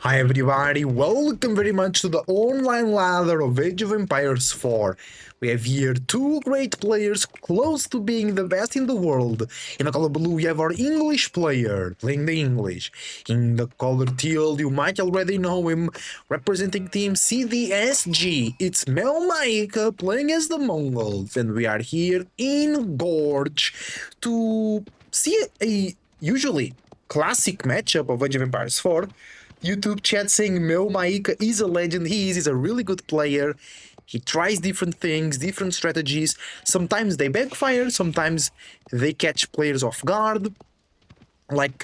Hi everybody, welcome very much to the online ladder of Age of Empires 4. We have here two great players close to being the best in the world. In the color blue we have our English player, playing the English. In the color teal you might already know him, representing team CDSG. It's Mel Maika playing as the Mongols, and we are here in Gorge to see a usually classic matchup of Age of Empires 4. YouTube chat saying Mel Maika is a legend. He's a really good player. He tries different things, different strategies. Sometimes they backfire, sometimes they catch players off guard. Like,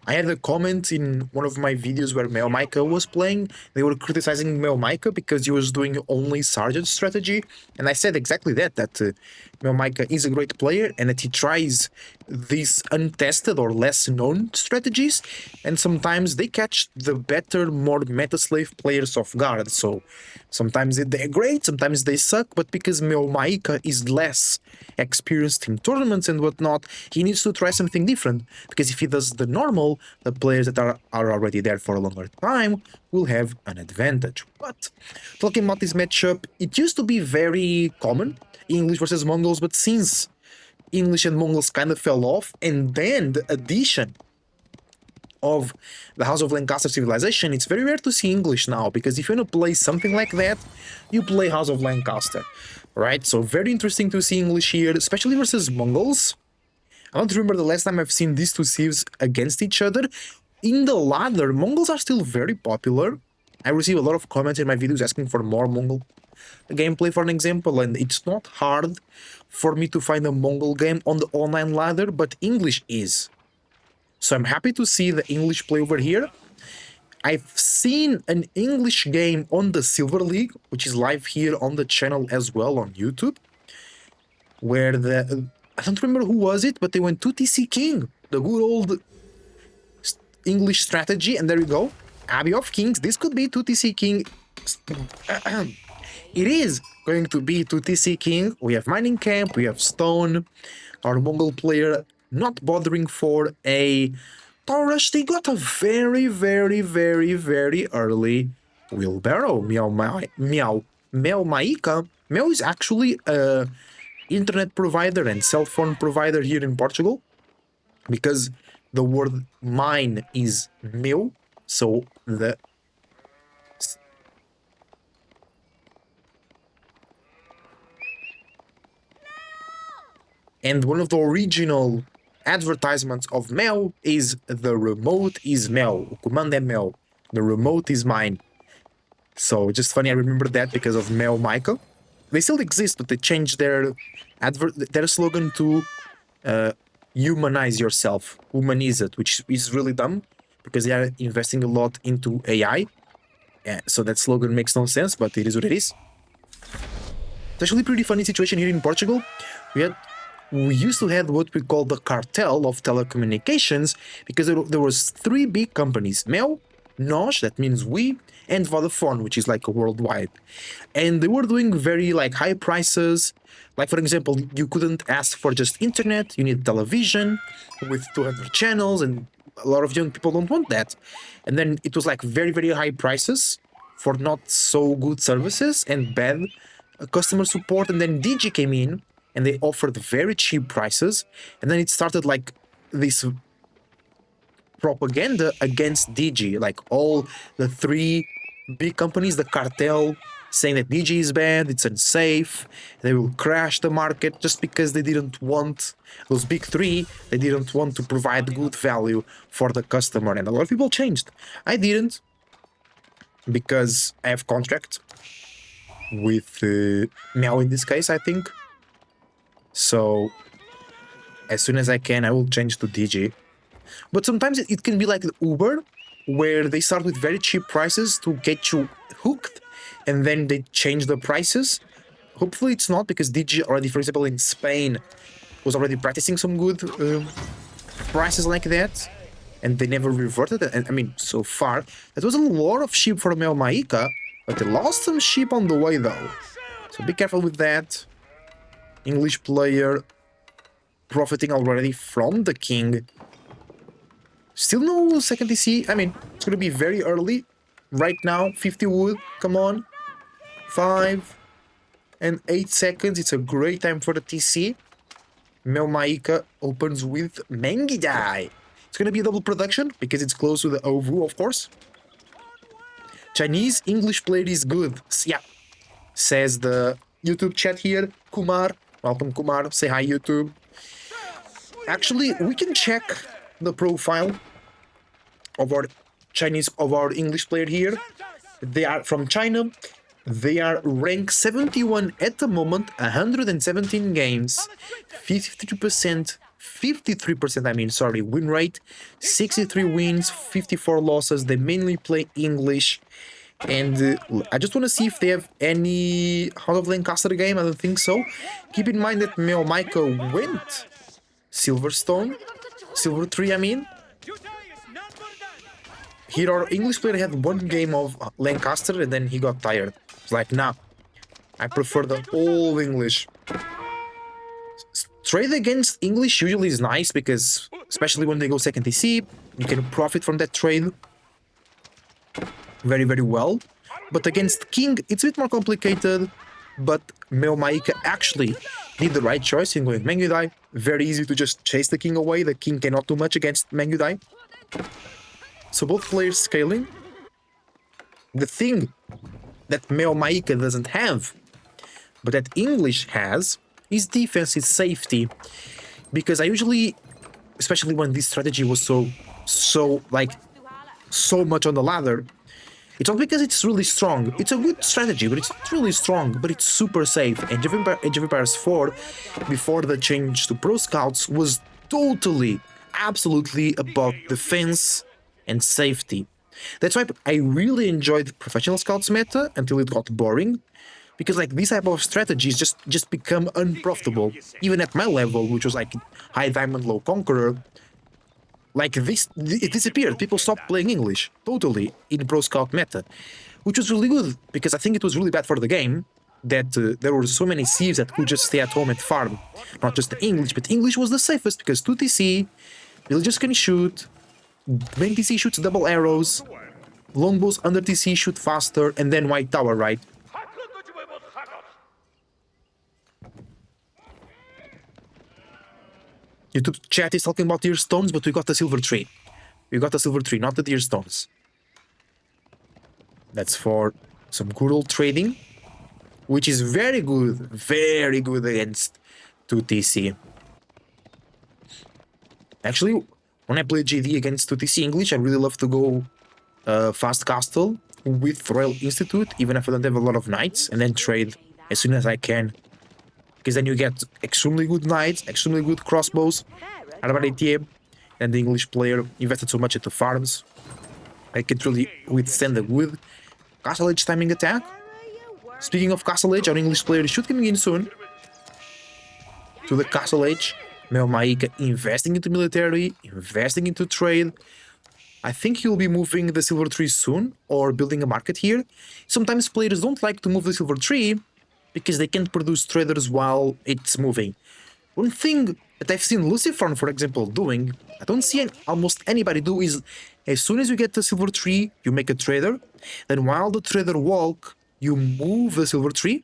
I had a comment in one of my videos where Mel Maika was playing. They were criticizing Mel Maika because he was doing only Sergeant strategy. And I said exactly that Mel Maika is a great player and that he tries these untested or less known strategies. And sometimes they catch the better, more meta-slave players off guard. So sometimes they're great, sometimes they suck. But because Mel Maika is less experienced in tournaments and whatnot, he needs to try something different. Because if he does the normal, the players that are already there for a longer time will have an advantage. But talking about this matchup, it used to be very common, English versus Mongols, but since English and Mongols kind of fell off, and then the addition of the House of Lancaster civilization, it's very rare to see English now, because if you want to play something like that, you play House of Lancaster, right? So very interesting to see English here, especially versus Mongols. I don't remember the last time I've seen these two civs against each other. In the ladder, Mongols are still very popular. I receive a lot of comments in my videos asking for more Mongol gameplay, for an example, and it's not hard for me to find a Mongol game on the online ladder, but English is. So I'm happy to see the English play over here. I've seen an English game on the Silver League, which is live here on the channel as well on YouTube, where I don't remember who was it, but they went 2TC King, the good old English strategy, and there you go. Abbey of Kings, this could be 2TC King. It is going to be 2TC King. We have Mining Camp, we have Stone, our Mongol player not bothering for a Taurus. They got a very, very, very, very early wheelbarrow. Meow Maika. Meow is actually a internet provider and cell phone provider here in Portugal, because the word mine is meu, so the and one of the original advertisements of Mel is the remote is Mel, o comando é Mel, the remote is mine. So just funny, I remember that because of Mel Michael. They still exist, but they changed their slogan to humanize yourself, humanize it, which is really dumb because they are investing a lot into AI. So that slogan makes no sense, but it is what it is. It's actually a pretty funny situation here in Portugal. We used to have what we call the cartel of telecommunications, because there was three big companies: Mel, Nós, that means we, and Vodafone, which is like a worldwide. And they were doing very like high prices. Like, for example, you couldn't ask for just internet, you need television with 200 channels, and a lot of young people don't want that. And then it was like very, very high prices for not so good services and bad customer support. And then Digi came in and they offered very cheap prices, and then it started like this propaganda against Digi, like all the three big companies, the cartel, saying that Digi is bad, it's unsafe, they will crash the market, just because they didn't want, those big three, they didn't want to provide good value for the customer. And a lot of people changed. I didn't, because I have contract with Meow in this case, I think. So as soon as I can, I will change to Digi. But sometimes it can be like Uber, where they start with very cheap prices to get you hooked, and then they change the prices. Hopefully it's not, because Digi already, for example, in Spain, was already practicing some good prices like that, and they never reverted it. And I mean, so far, that was a lot of sheep for Mel Maika, but they lost some sheep on the way though. So be careful with that. English player profiting already from the king. Still no second DC. I mean, it's going to be very early. right now. 50 wood, come on. 5 and 8 seconds. It's a great time for the TC. Melmaika opens with Mengidai. It's gonna be a double production because it's close to the Ovu, of course. Chinese English player is good. Yeah, says the YouTube chat here. Kumar, welcome Kumar. Say hi YouTube. Actually, we can check the profile of our English player here. They are from China. They are ranked 71 at the moment, 117 games, 52%, 53%, win rate, 63 wins, 54 losses. They mainly play English. And I just want to see if they have any Heart of Lancaster game. I don't think so. Keep in mind that Meo Michael went Silverstone, Silver 3, I mean. Here, our English player had one game of Lancaster and then he got tired. It's like, nah, I prefer the all English. Trade against English usually is nice because, especially when they go second TC, you can profit from that trade very, very well. But against King, it's a bit more complicated. But Meo Maika actually did the right choice in going Mengudai. Very easy to just chase the King away. The King cannot do much against Mengudai. So both players scaling. The thing that Meo Maika doesn't have, but that English has, is defense, is safety. Because I usually, especially when this strategy was so much on the ladder, it's not because it's really strong. It's a good strategy, but it's not really strong, but it's super safe. And Age of Empires 4, before the change to Pro Scouts, was totally, absolutely about defense and safety. That's why I really enjoyed Professional Scouts meta until it got boring. Because like these type of strategies just become unprofitable. Even at my level, which was like High Diamond, Low Conqueror, like this, it disappeared. People stopped playing English totally in Pro Scout meta, which was really good because I think it was really bad for the game that there were so many C's that could just stay at home and farm. Not just the English, but English was the safest because 2TC, villagers can shoot, main TC shoots double arrows, longbows under TC shoot faster, and then White Tower, right? YouTube chat is talking about deer stones, but we got the silver tree. We got the silver tree, not the deer stones. That's for some good old trading, which is very good against 2TC. Actually, when I play GD against 2TC English, I really love to go fast castle with Royal Institute, even if I don't have a lot of knights, and then trade as soon as I can. Because then you get extremely good knights, extremely good crossbows, Arbaletier, and the English player invested so much into farms. I can't really withstand the good Castle Age timing attack. Speaking of Castle Age, our English player should coming in soon to the Castle Age. Meo Maika investing into military, investing into trade. I think he'll be moving the Silver Tree soon, or building a market here. Sometimes players don't like to move the Silver Tree, because they can't produce traders while it's moving. One thing that I've seen Lucifer, for example, doing, I don't see almost anybody do, is as soon as you get the silver tree, you make a trader, then while the trader walk, you move the silver tree,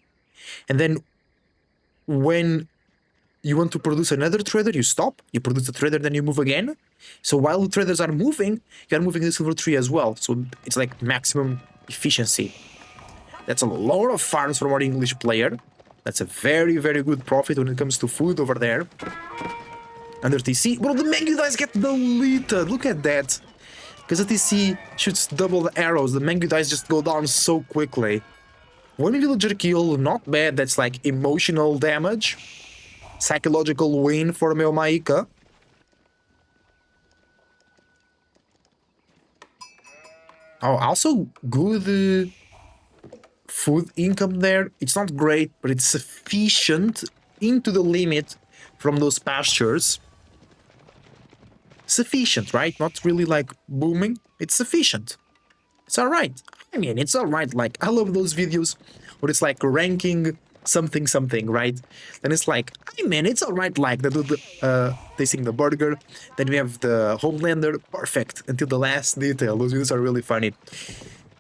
and then when you want to produce another trader, you stop, you produce a trader, then you move again. So while the traders are moving, you are moving the silver tree as well. So it's like maximum efficiency. That's a lot of farms from our English player. That's a very, very good profit when it comes to food over there. Under TC, bro, the Mangu dice get deleted. Look at that. Because the TC shoots double the arrows, the Mangu dice just go down so quickly. One villager kill, not bad. That's like emotional damage. Psychological win for Meo Maika. Oh, also good food income there. It's not great, but it's sufficient into the limit from those pastures. Sufficient, right? Not really like booming. It's sufficient. It's alright. I mean, it's alright. Like, I love those videos where it's like ranking something something, right? Then it's like, I mean, it's alright. Like, they sing the burger. Then we have the Homelander. Perfect. Until the last detail. Those videos are really funny.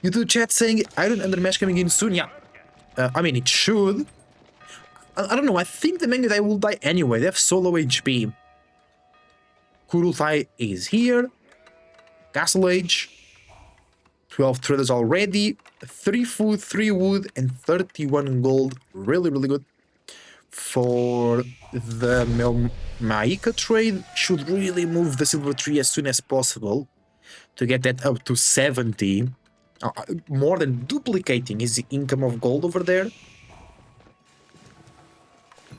YouTube chat saying Iron Under Mesh coming in soon. Yeah, I mean it should. I don't know. I think the Mangutai will die anyway. They have so low HP. Kurultai is here. Castle Age. 12 traders already. 3 food, 3 wood, and 31 gold. Really, really good. For the Maika trade, should really move the silver tree as soon as possible to get that up to 70. More than duplicating his income of gold over there.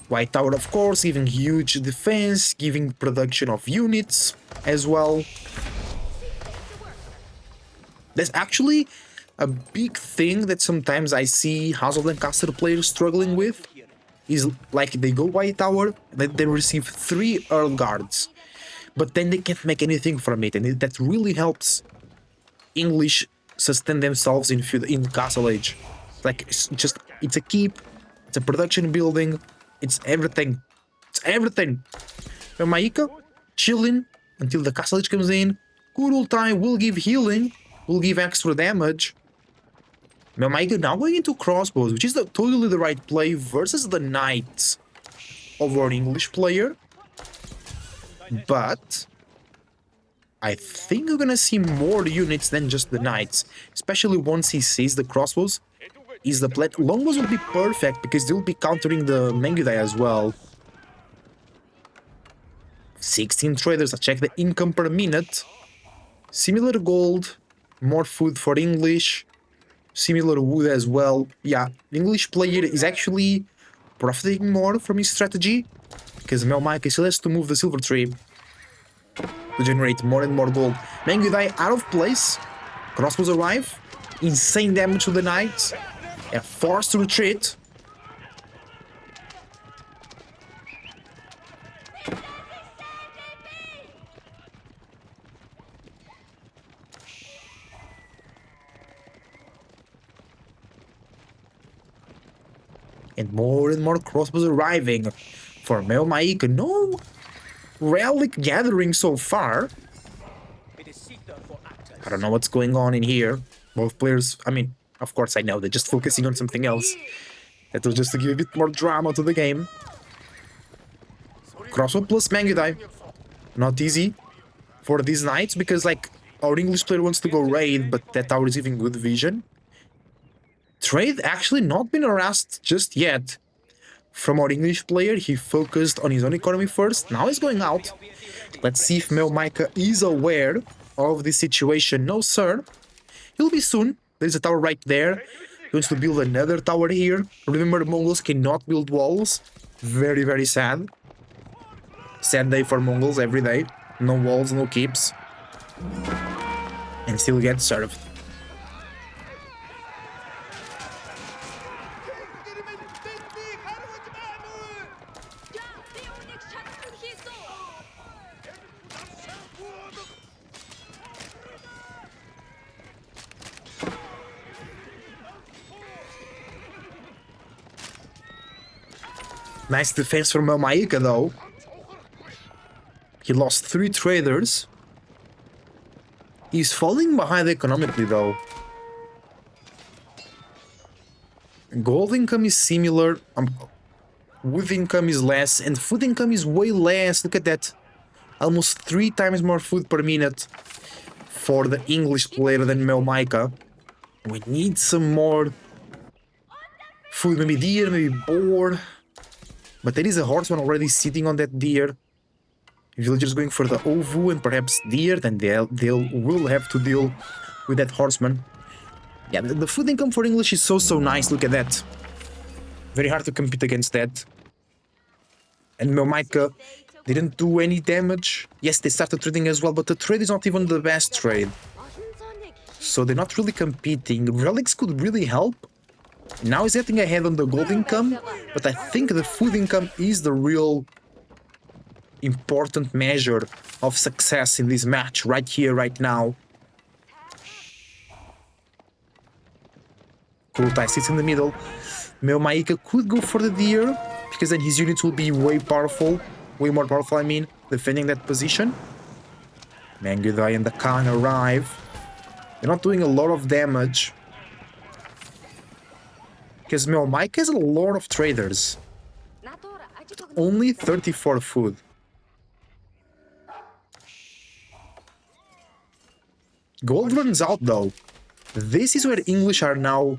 White Tower, of course, giving huge defense, giving production of units as well. There's actually a big thing that sometimes I see House of Lancaster players struggling with. Is like they go White Tower, then they receive 3 Earl Guards. But then they can't make anything from it, and that really helps English sustain themselves in Castle Age. Like, it's a keep, it's a production building, it's everything. It's everything. Maika, chilling until the Castle Age comes in. Kurultai will give healing, will give extra damage. Maika now going into crossbows, which is totally the right play versus the knights of our English player. But I think we're gonna see more units than just the knights, especially once he sees the crossbows. Is the play. Longbows will be perfect because they'll be countering the Mangutai as well. 16 traders. I check the income per minute. Similar gold, more food for English, similar wood as well. Yeah, the English player is actually profiting more from his strategy because Maika still has to move the silver tree to generate more and more gold. Mangutai out of place. Crossbows arrive. Insane damage to the knights. They're forced to retreat. And more crossbows arriving for Maika. No relic gathering so far. I don't know what's going on in here. Both players, I mean, of course I know, they're just focusing on something else. That was just to give a bit more drama to the game. Crossbow plus Mangutai. Not easy for these knights because, like, our English player wants to go raid, but that tower is giving good vision. Trade actually not been harassed just yet from our English player. He focused on his own economy first. Now he's going out. Let's see if Maika is aware of this situation. No, sir. He'll be soon. There's a tower right there. He wants to build another tower here. Remember, Mongols cannot build walls. Very, very sad. Sad day for Mongols every day. No walls, no keeps. And still get served. Nice defense from Maika though. He lost 3 traders. He's falling behind economically though. Gold income is similar, wood income is less, and food income is way less. Look at that. Almost 3 times more food per minute for the English player than Maika. We need some more food, maybe deer, maybe boar. But there is a horseman already sitting on that deer. Villagers going for the ovu and perhaps deer, then they will have to deal with that horseman. Yeah, the food income for English is so nice. Look at that. Very hard to compete against that. And Maika didn't do any damage. Yes, they started trading as well, but the trade is not even the best trade. So they're not really competing. Relics could really help. Now he's getting ahead on the gold income, but I think the food income is the real important measure of success in this match, right here, right now. Kurultai sits in the middle. Maika could go for the deer, because then his units will be way powerful. Way more powerful, I mean, defending that position. Mangutai and the Khan arrive. They're not doing a lot of damage. Because Mike has a lot of traders. Only 34 food. Gold runs out though. This is where English are now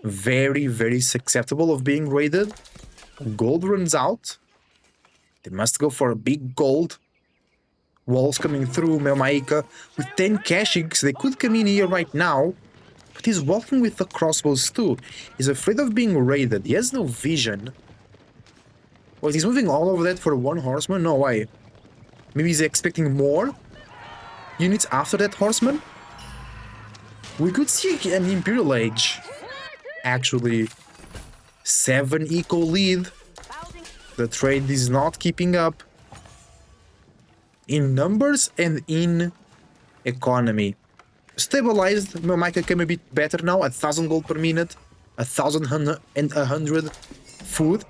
very, very susceptible of being raided. Gold runs out. They must go for a big gold. Walls coming through, Melmaika with 10 cashings. They could come in here right now. But he's walking with the crossbows too. He's afraid of being raided. He has no vision. Well, he's moving all of that for one horseman? No way. Maybe he's expecting more units after that horseman? We could see an Imperial Age. Actually, 7 eco lead. The trade is not keeping up. In numbers and in economy. Stabilized, Micah came a bit better now, 1,000 gold per minute, 1,100 food.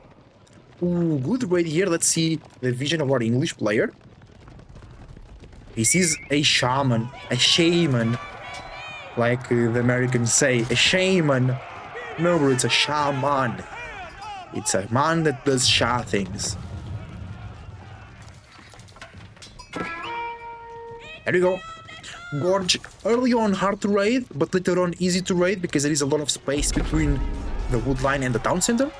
Ooh, good raid here. Let's see the vision of our English player. This is a shaman, like the Americans say, a shaman. Remember, it's a shaman. It's a man that does sha things. There we go. Gorge, early on hard to raid, but later on easy to raid because there is a lot of space between the wood line and the town center.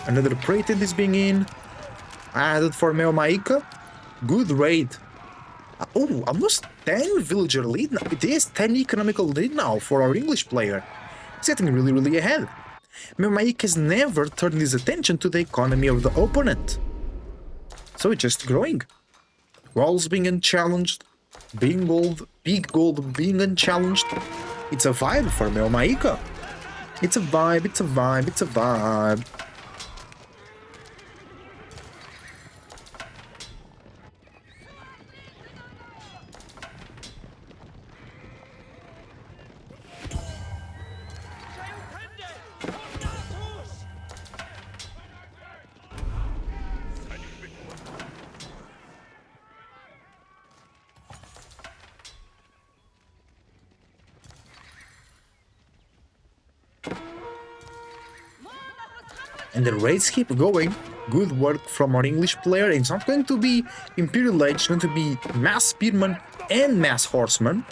Another praetor is being in. Added for Maika. Good raid. Oh, almost 10 villager lead now. It is 10 economical lead now for our English player. It's getting really, really ahead. Maika has never turned his attention to the economy of the opponent. So it's just growing. Walls being unchallenged, big gold being unchallenged. It's a vibe for Maika. It's a vibe, it's a vibe, it's a vibe. And the raids keep going. Good work from our English player. It's not going to be Imperial Age, it's going to be Mass Spearman and Mass Horseman.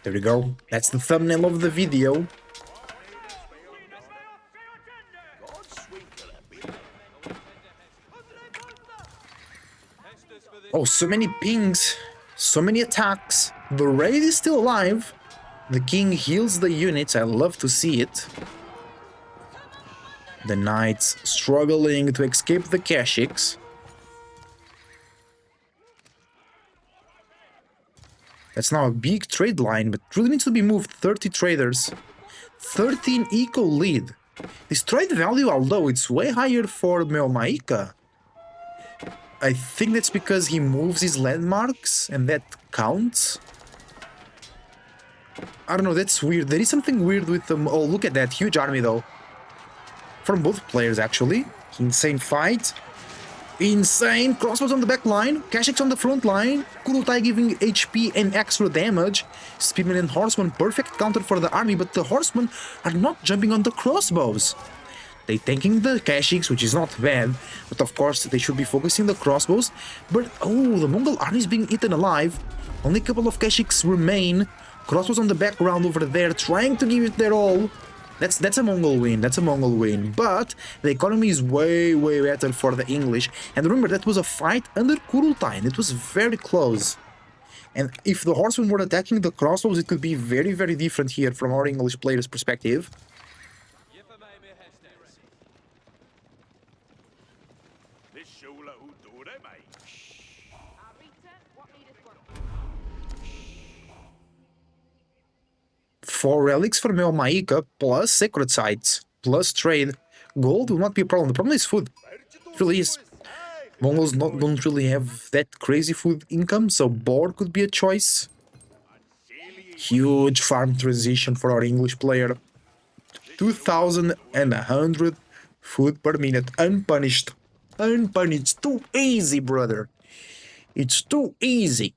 There we go. That's the thumbnail of the video. Oh, so many pings, so many attacks. The raid is still alive. The king heals the units. I love to see it. The knights struggling to escape the Kashyyyks. That's now a big trade line, but really needs to be moved. 30 traders. 13 eco lead. This trade value, although it's way higher for Maika, I think that's because he moves his landmarks and that counts. I don't know, that's weird. There is something weird with them. Oh, look at that huge army though. From both players actually. Insane fight. Insane crossbows on the back line, Kashyyyks on the front line, Kurultai giving HP and extra damage, Spearmen and Horsemen perfect counter for the army, but the Horsemen are not jumping on the crossbows. They tanking the Kashyyyks, which is not bad, but of course they should be focusing the crossbows. But oh, the Mongol army is being eaten alive. Only a couple of Kashyyyks remain. Crossbows on the background over there, trying to give it their all. That's a Mongol win, that's a Mongol win, but the economy is way, way better for the English. And remember, that was a fight under Kurultai, and it was very close. And if the horsemen were attacking the crossbows, it could be very, very different here from our English player's perspective. Four relics for Maika, plus sacred sites, plus trade. Gold will not be a problem. The problem is food. It really is. Mongols don't really have that crazy food income, so boar could be a choice. Huge farm transition for our English player. 2,100 food per minute, unpunished. Unpunished. Too easy, brother. It's too easy.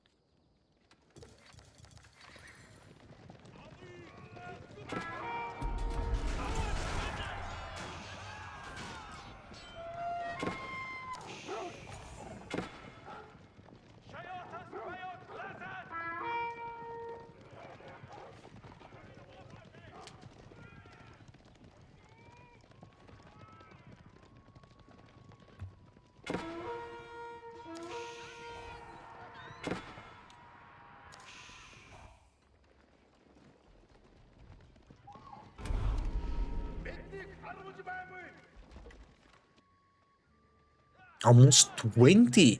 Almost 20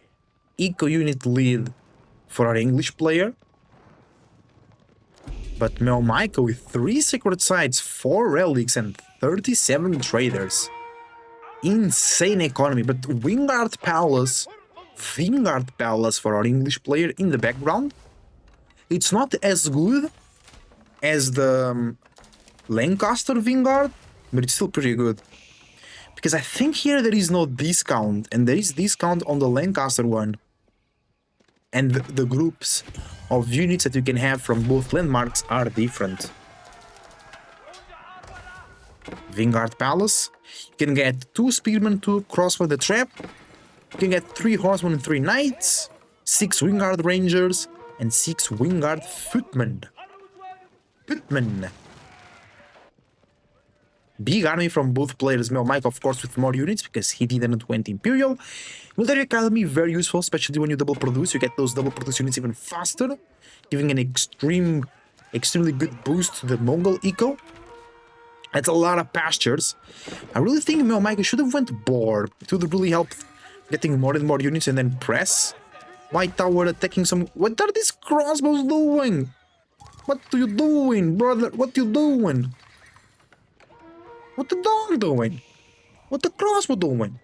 eco unit lead for our English player. But Melmaika with 3 sacred sites, 4 relics and 37 traders. Insane economy, but Wingard Palace for our English player in the background. It's not as good as the Lancaster Wingard, but it's still pretty good. Because I think here there is no discount, and there is discount on the Lancaster one. And the groups of units that you can have from both landmarks are different. Wingard Palace, you can get 2 spearmen, 2 crossbow the trap, you can get 3 horsemen and 3 knights, 6 Wingard Rangers, and 6 Wingard Footmen. Big army from both players. Melmike, of course, with more units because he didn't went Imperial. Military Academy, very useful, especially when you double produce. You get those double produce units even faster, giving an extremely good boost to the Mongol eco. That's a lot of pastures. I really think Melmike should have went boar. It would really help getting more and more units and then press. White Tower attacking some... What are these crossbows doing? What are you doing, brother? What you doing? What the dog doing? What the crossbow doing?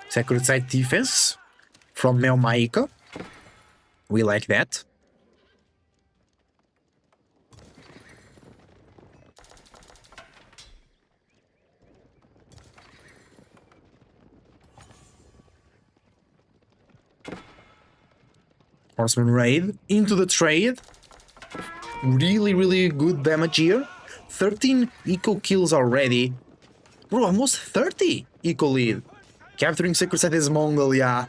Sacred Site defense from Melmaika. We like that. Horseman raid into the trade. Really good damage here. 13 eco kills already. Bro, almost 30 eco lead. Capturing Sacred Site is Mongol, yeah.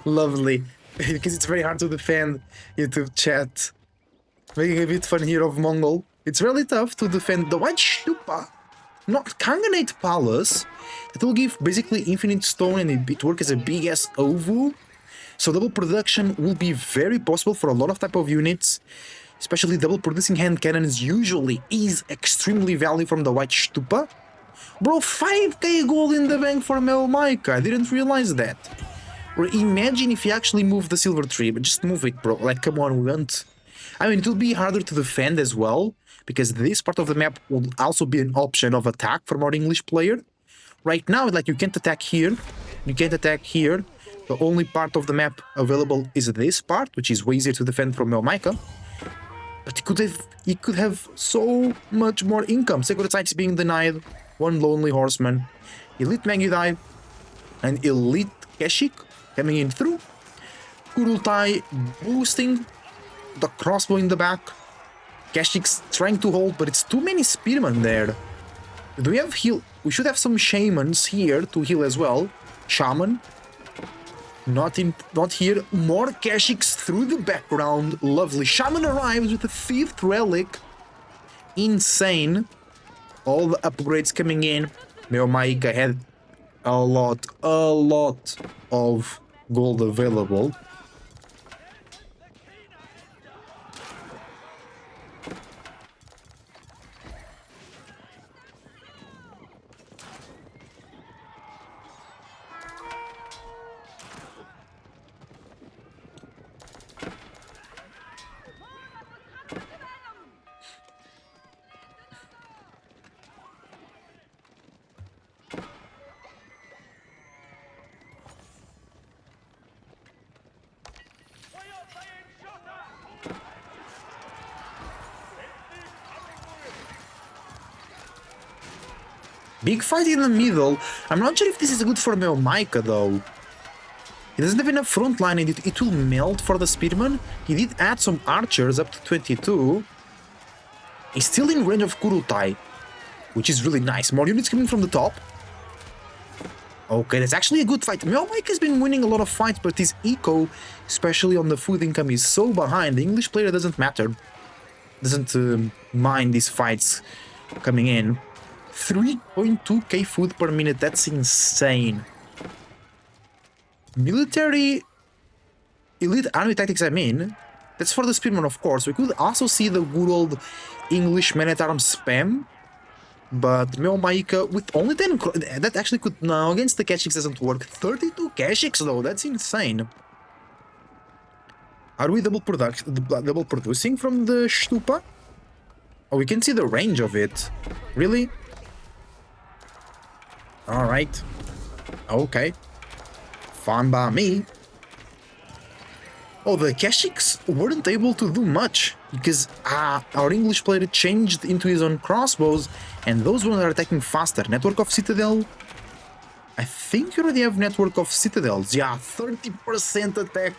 Lovely. Because it's very hard to defend YouTube chat. Making a bit fun here of Mongol. It's really tough to defend the White Stupa. Not Kanganate Palace. It will give basically infinite stone and it works as a big ass OVU. So double production will be very possible for a lot of type of units. Especially double producing hand cannons usually is extremely valuable from the White Stupa. Bro, 5k gold in the bank for Melmaika. I didn't realize that. Or imagine if you actually move the silver tree, but just move it, bro. Like, come on, we won't. I mean, it will be harder to defend as well, because this part of the map will also be an option of attack for our English player. Right now, like, you can't attack here, you can't attack here. The only part of the map available is this part, which is way easier to defend from Melmaika. But he could have so much more income. Sacred Sites being denied. One lonely horseman, elite Magudai, and elite Keshik coming in through. Kurultai boosting the crossbow in the back. Keshik's trying to hold, but it's too many spearmen there. Do we have heal? We should have some shamans here to heal as well. Shaman. Not here. More Keshiks through the background. Lovely. Shaman arrives with the 5th relic. insane. All the upgrades coming in. Maika had a lot of gold available. Big fight in the middle. I'm not sure if this is good for Maika though. He doesn't have enough front line and it will melt for the Spearman. He did add some archers up to 22. He's still in range of Kurutai, which is really nice. More units coming from the top. Okay, that's actually a good fight. Maika has been winning a lot of fights, but his eco, especially on the food income, is so behind. The English player doesn't matter. Doesn't mind these fights coming in. 3.2k food per minute, that's insane. Military elite army tactics, I mean, that's for the Spearman, of course. We could also see the good old English man-at-arms spam, but Maika with only 10 that actually could, no, against the Keshiks doesn't work. 32 Keshiks though, that's insane. Are we double producing from the Stupa? Oh, we can see the range of it. Really? Alright. Okay. Fine by me. Oh, the Keshiks weren't able to do much because our English player changed into his own crossbows and those ones are attacking faster. Network of Citadel. I think you already have Network of Citadels. Yeah, 30% attack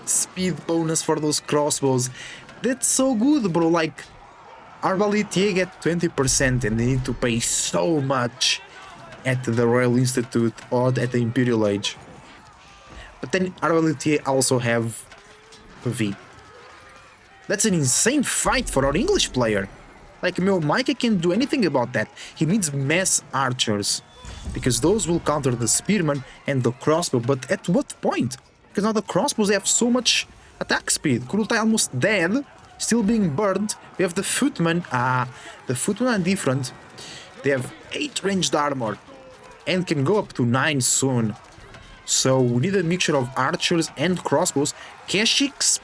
speed bonus for those crossbows. That's so good, bro. Like, Arbaletier get 20% and they need to pay so much at the Royal Institute or at the Imperial Age. But then Arbaletier also have V. That's an insane fight for our English player. Like, Maika can't do anything about that. He needs mass archers, because those will counter the Spearman and the crossbow. But at what point? Because now the crossbows have so much attack speed. Kurutai almost dead, still being burned. We have the Footmen. The Footmen are different. They have 8 ranged armor and can go up to 9 soon. So we need a mixture of archers and crossbows. Keshiks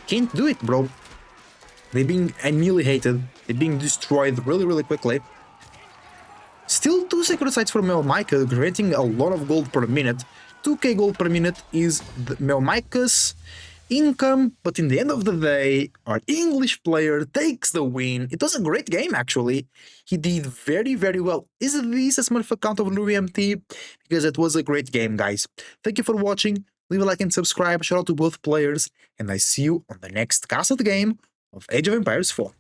can't do it, bro. They're being annihilated. They're being destroyed really quickly. Still 2 sacred sites for Maika, creating a lot of gold per minute. 2k gold per minute is Maika's income, but in the end of the day, our English player takes the win. It was a great game, actually. He did very well. Is this a Smurf account of LuriMT? Because it was a great game, guys. Thank you for watching. Leave a like and subscribe. Shout out to both players, and I see you on the next castle game of Age of Empires 4.